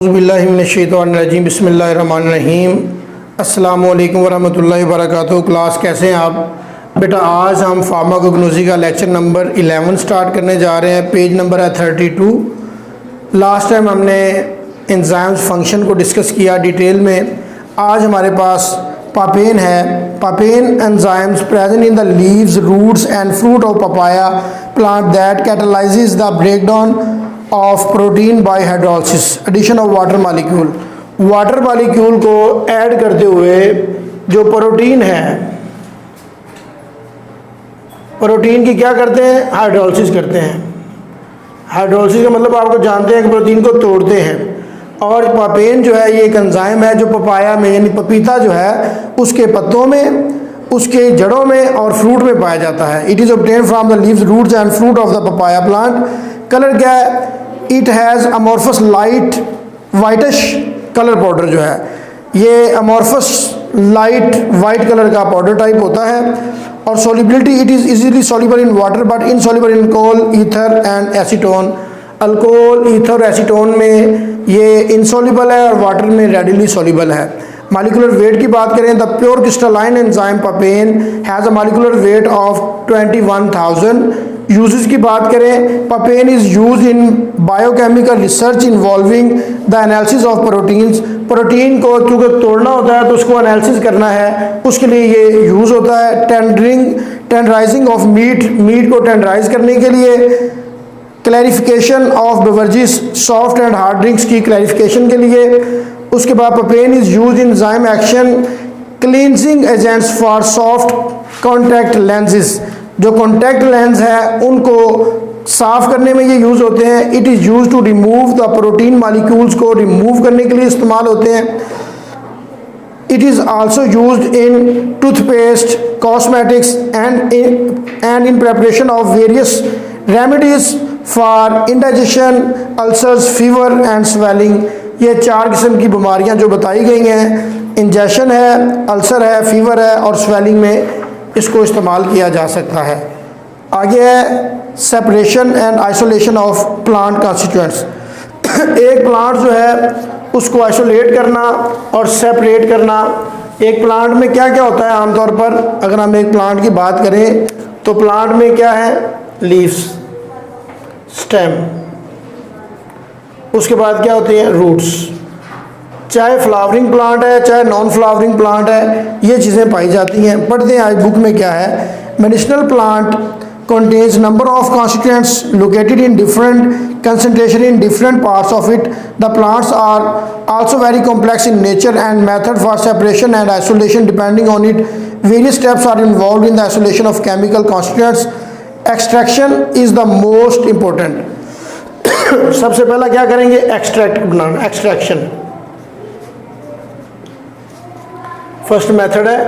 बिस्मिल्लाहिर्रहमानिर्रहीम बिस्मिल्लाहिर्रहमानिर्रहीम अस्सलामु अलैकुम वरहमतुल्लाहि वबरकातुहू। क्लास कैसे हैं आप बेटा? आज हम फार्माकोग्नोसी का लेक्चर नंबर 11 स्टार्ट करने जा रहे हैं। पेज नंबर है 32। लास्ट टाइम हमने एंजाइम्स फंक्शन को डिस्कस किया डिटेल में। आज हमारे पास पापेन है। Papain enzymes present in the leaves, roots and fruit of papaya plant that catalyses the breakdown of protein by hydrolysis, addition of water molecule. Water molecule को add करते हुए जो प्रोटीन है, प्रोटीन की क्या करते हैं? हाइड्रोलिसिस करते हैं। हाइड्रोलिसिस का मतलब आपको जानते हैं कि प्रोटीन को तोड़ते हैं। और पापेन जो है ये एक एंजाइम है जो पपाया में यानी पपीता जो है उसके पत्तों में, उसके जड़ों में और फ्रूट में पाया जाता है। It is obtain from the leaves, roots and fruit of the papaya plant. Colour क्या है? It has amorphous light whitish colour powder जो है ये अमॉर्फस लाइट वाइट कलर का पाउडर टाइप होता है। और solubility, it is easily soluble in water but insoluble in alcohol, ether and acetone. Alcohol, ether और एसीटोन में ये इनसॉल्युबल है और वाटर में रेडिली सॉल्युबल है। मॉलिक्यूलर वेट की बात करें, the pure crystalline enzyme papain has a molecular weight of 21,000। Uses की बात करें, papain is use in biochemical research involving the analysis of proteins. Protein को चूँकि तोड़ना होता है तो उसको एनालिसिस करना है, उसके लिए ये यूज़ होता है। टेंडराइजिंग ऑफ मीट, मीट को टेंडराइज करने के लिए। Clarification of beverages, soft and hard drinks की क्लैरिफिकेशन के लिए। उसके बाद papain is use in enzyme action cleansing agents for soft contact lenses. जो कॉन्टैक्ट लेंस है उनको साफ करने में ये यूज़ होते हैं। It is use to remove the protein molecules को रिमूव करने के लिए इस्तेमाल होते हैं। It is also used in toothpaste, cosmetics and in preparation of various remedies for indigestion, ulcers, fever and swelling. ये 4 किस्म की बीमारियां जो बताई गई हैं, इंजेक्शन है, अल्सर है, फीवर है और स्वेलिंग में इसको इस्तेमाल किया जा सकता है। आगे है separation and isolation of plant constituents. एक प्लांट जो है उसको आइसोलेट करना और सेपरेट करना। एक प्लांट में क्या क्या होता है आमतौर पर? अगर हम एक प्लांट की बात करें तो प्लांट में क्या है? लीव्स, स्टेम, उसके बाद क्या होते हैं? रूट्स। चाहे फ्लावरिंग प्लांट है चाहे नॉन फ्लावरिंग प्लांट है, ये चीज़ें पाई जाती हैं। पढ़ते हैं आज बुक में क्या है। Medicinal plant contains number of constituents located in different concentration in different parts of it. The plants are also very complex in nature and method for separation and isolation depending on it. Various steps are involved in the isolation of chemical constituents. Extraction is the most important. सबसे पहला क्या करेंगे? Extract बनाना, extraction. First method है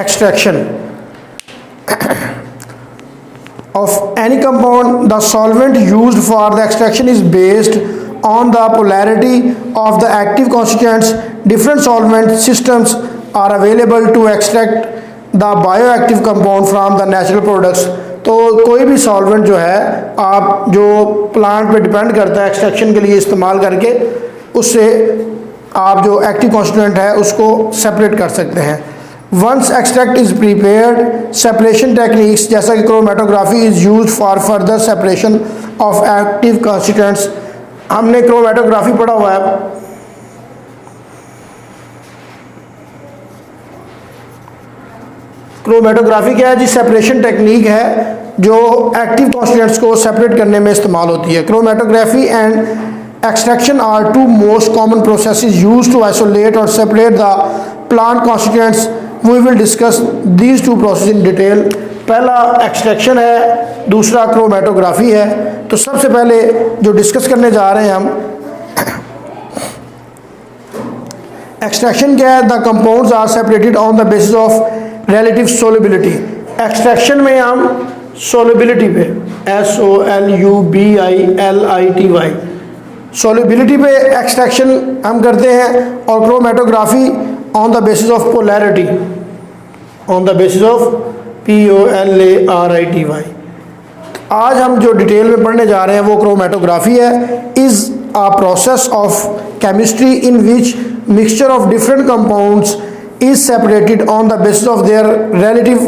extraction of any compound. The solvent used for the extraction is based on the polarity of the active constituents. Different solvent systems are available to extract the bioactive compound from the natural products. तो कोई भी solvent जो है आप जो plant पे depend करता है एक्सट्रैक्शन के लिए इस्तेमाल करके, उससे आप जो एक्टिव कॉन्स्टिट्यूएंट है उसको सेपरेट कर सकते हैं। Once extract is prepared, separation techniques जैसा कि chromatography is use for further separation of active constituents. हमने क्रोमेटोग्राफी पढ़ा हुआ है। क्रोमेटोग्राफी क्या है जी? सेपरेशन टेक्निक है जो एक्टिव कॉन्स्टिट्यूएंट्स को सेपरेट करने में इस्तेमाल होती है। Chromatography and extraction are two most common processes used to isolate or separate the plant constituents. We will discuss these two processes in detail. पहला एक्सट्रैक्शन है, दूसरा क्रोमेटोग्राफी है। तो सबसे पहले जो डिस्कस करने जा रहे हैं हम, एक्सट्रैक्शन क्या है? The compounds are separated on the basis of relative solubility. Extraction में हम सोलिबिलिटी पे, SOLUBILITY, सोलिबिलिटी पे एक्सट्रैक्शन हम करते हैं। और chromatography on the basis of polarity, on the basis of POLARITY। आज हम जो डिटेल में पढ़ने जा रहे हैं वो क्रोमेटोग्राफी है। Is a process of chemistry in which mixture of different compounds is separated on the basis of their relative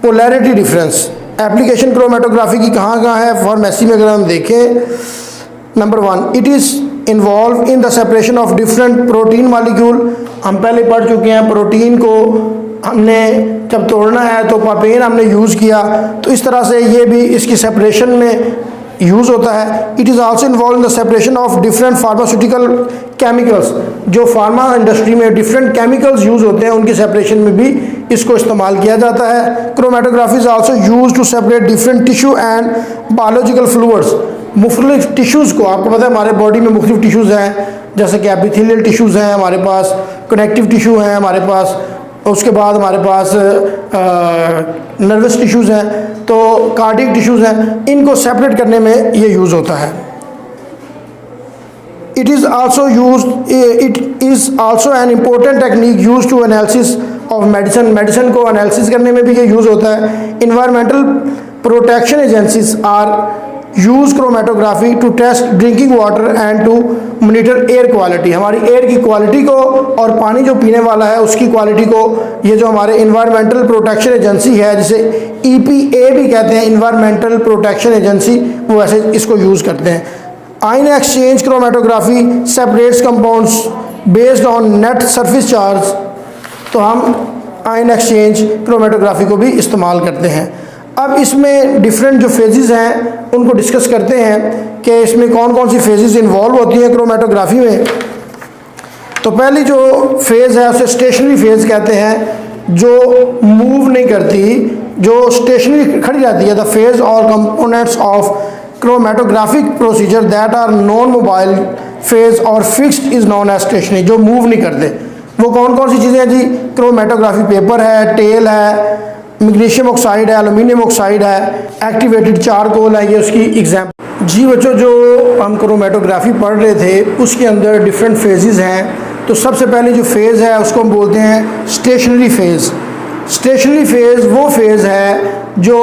polarity difference। Application chromatography की कहाँ है फार्मेसी में अगर हम देखें, number 1 it is involve in the separation of different protein molecule. हम पहले पढ़ चुके हैं प्रोटीन को हमने जब तोड़ना है तो पापेन हमने यूज़ किया, तो इस तरह से ये भी इसकी सेपरेशन में यूज़ होता है। It is also involve in the separation of different pharmaceutical chemicals, जो फार्मा इंडस्ट्री में डिफरेंट केमिकल्स यूज़ होते हैं उनकी सेपरेशन में भी इसको इस्तेमाल किया जाता है। Chromatography is also use to separate different tissue and biological fluids. मुख्तलिफ टिश्यूज़ को, आपको पता है हमारे बॉडी में मुख्तलिफ टिश्यूज़ हैं, जैसे कि एपिथेलियल टिश्यूज़ हैं हमारे पास, कनेक्टिव टिश्यू हैं हमारे पास, उसके बाद हमारे पास नर्वस टिश्यूज़ हैं, तो कार्डियक टिश्यूज़ हैं, इनको सेपरेट करने में ये यूज़ होता है। It is also an important technique use to analysis of medicine. Medicine को एनालिसिस करने में भी ये यूज़ होता है। Environmental protection agencies are use chromatography to test drinking water and to monitor air quality. हमारी एयर की क्वालिटी को और पानी जो पीने वाला है उसकी क्वालिटी को ये जो हमारे इन्वायरमेंटल प्रोटेक्शन एजेंसी है, जिसे EPA भी कहते हैं, इन्वायरमेंटल प्रोटेक्शन एजेंसी, वो ऐसे इसको यूज़ करते हैं। Ion exchange chromatography separates compounds based on net surface charge. तो हम आयन एक्सचेंज क्रोमेटोग्राफी को भी इस्तेमाल करते हैं। अब इसमें डिफरेंट जो फेजेस हैं उनको डिस्कस करते हैं कि इसमें कौन कौन सी फेजेस इन्वॉल्व होती हैं क्रोमेटोग्राफी में। तो पहली जो फेज़ है उसे स्टेशनरी फेज़ कहते हैं, जो मूव नहीं करती, जो स्टेशनरी खड़ी रहती है। द फेज और components of chromatographic procedure that are non mobile phase और fixed is non as stationary, जो मूव नहीं करते। वो कौन कौन सी चीज़ें हैं जी? क्रोमेटोग्राफी पेपर है, टेल है, मैग्नीशियम ऑक्साइड है, एल्यूमिनियम ऑक्साइड है, एक्टिवेटेड चारकोल है, ये उसकी एग्जाम्पल। जी बच्चों, जो हम क्रोमेटोग्राफी पढ़ रहे थे उसके अंदर डिफरेंट फेजेस हैं। तो सबसे पहले जो फेज़ है उसको हम बोलते हैं स्टेशनरी फेज़। स्टेशनरी फेज़ वो फेज़ है जो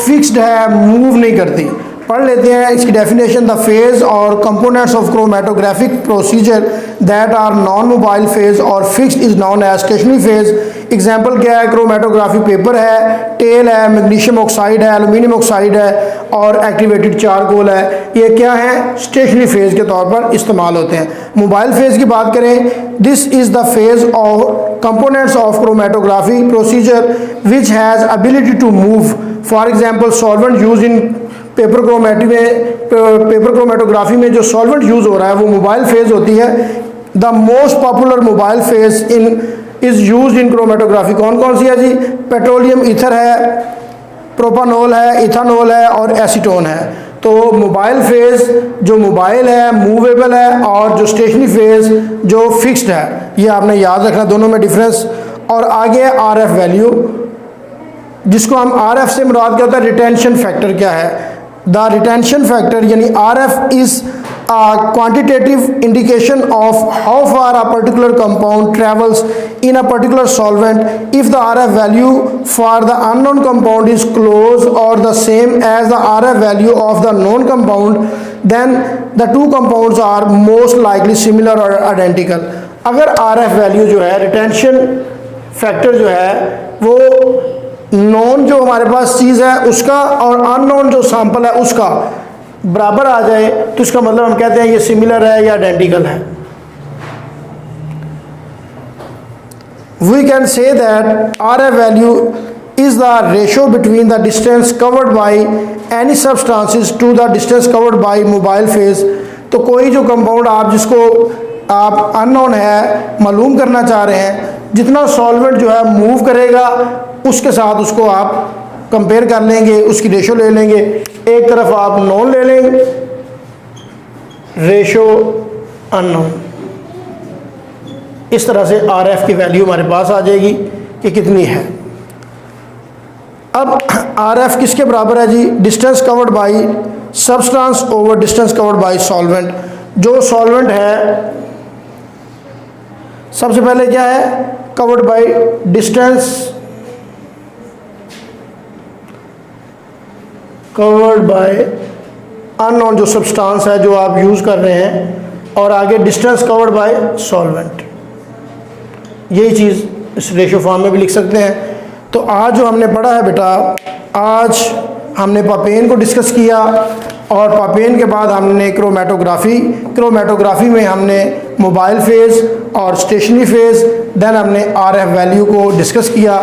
फिक्स्ड है, मूव नहीं करती। पढ़ लेते हैं इसकी डेफिनेशन। द फेज और components of chromatographic procedure that are non mobile phase और fixed is non as stationary phase. Example क्या है? क्रोमेटोग्राफी पेपर है, टेल है, मैग्नीशियम ऑक्साइड है, एल्यूमिनियम ऑक्साइड है और एक्टिवेटेड चारकोल है। ये क्या है? स्टेशनरी फेज के तौर पर इस्तेमाल होते हैं। मोबाइल फेज की बात करें, this is the phase of components of chromatography procedure which has ability to move. For example solvent use in paper chromatography में जो सॉल्वेंट यूज़ हो रहा है वो मोबाइल फेज होती है। The most popular mobile phase is use in chromatography कौन कौन सी है जी? पेट्रोलियम ईथर है, प्रोपानोल है, इथानोल है और एसीटोन है। तो मोबाइल फेज जो मोबाइल है, मूवेबल है, और जो स्टेशनरी फेज जो फिक्स्ड है। ये आपने याद रखना, दोनों में डिफरेंस। और आगे RF वैल्यू, जिसको हम RF से मुराद क्या होता है? रिटेंशन फैक्टर क्या है? द रिटेंशन फैक्टर यानी RF is a quantitative indication of how far a particular compound travels in a particular solvent. If the RF value for the unknown compound is close or the same as the RF value of the known compound, then the two compounds are most likely similar or identical. अगर RF value जो है, retention factor जो है, वो non जो हमारे पास चीज़ है उसका और अननोन जो सैंपल है उसका बराबर आ जाए तो इसका मतलब हम कहते हैं ये सिमिलर है या आइडेंटिकल है। We can say that RF value is the ratio between the distance covered by any substances to the distance covered by mobile phase. तो कोई जो कंपाउंड आप जिसको आप अननोन है मालूम करना चाह रहे हैं, जितना सॉल्वेंट जो है मूव करेगा उसके साथ उसको आप कंपेयर कर लेंगे, उसकी रेशो ले लेंगे। एक तरफ आप नॉन ले लेंगे, रेशो अननोन। इस तरह से RF की वैल्यू हमारे पास आ जाएगी कि कितनी है। अब RF किसके बराबर है जी? Distance covered by substance over distance covered by solvent. जो सॉल्वेंट है सबसे पहले क्या है? Covered by distance covered by unknown. जो सब्सटेंस है जो आप यूज़ कर रहे हैं और आगे डिस्टेंस कवर्ड बाय सॉल्वेंट, यही चीज़ इस रेशो फॉर्म में भी लिख सकते हैं। तो आज जो हमने पढ़ा है बेटा, आज हमने पापेन को डिस्कस किया और पापेन के बाद हमने क्रोमेटोग्राफी में हमने मोबाइल फेज़ और स्टेशनरी फेज़, देन हमने RF वैल्यू को डिस्कस किया।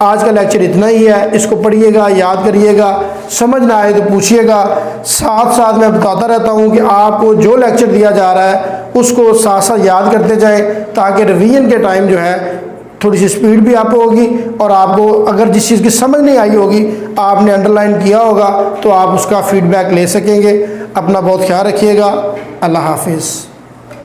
आज का लेक्चर इतना ही है, इसको पढ़िएगा, याद करिएगा, समझ ना आए तो पूछिएगा। साथ साथ मैं बताता रहता हूँ कि आपको जो लेक्चर दिया जा रहा है उसको साथ साथ याद करते जाएं, ताकि रिवीजन के टाइम जो है थोड़ी सी स्पीड भी आप होगी, और आपको अगर जिस चीज़ की समझ नहीं आई होगी आपने अंडरलाइन किया होगा तो आप उसका फीडबैक ले सकेंगे। अपना बहुत ख्याल रखिएगा। अल्लाह हाफिज़।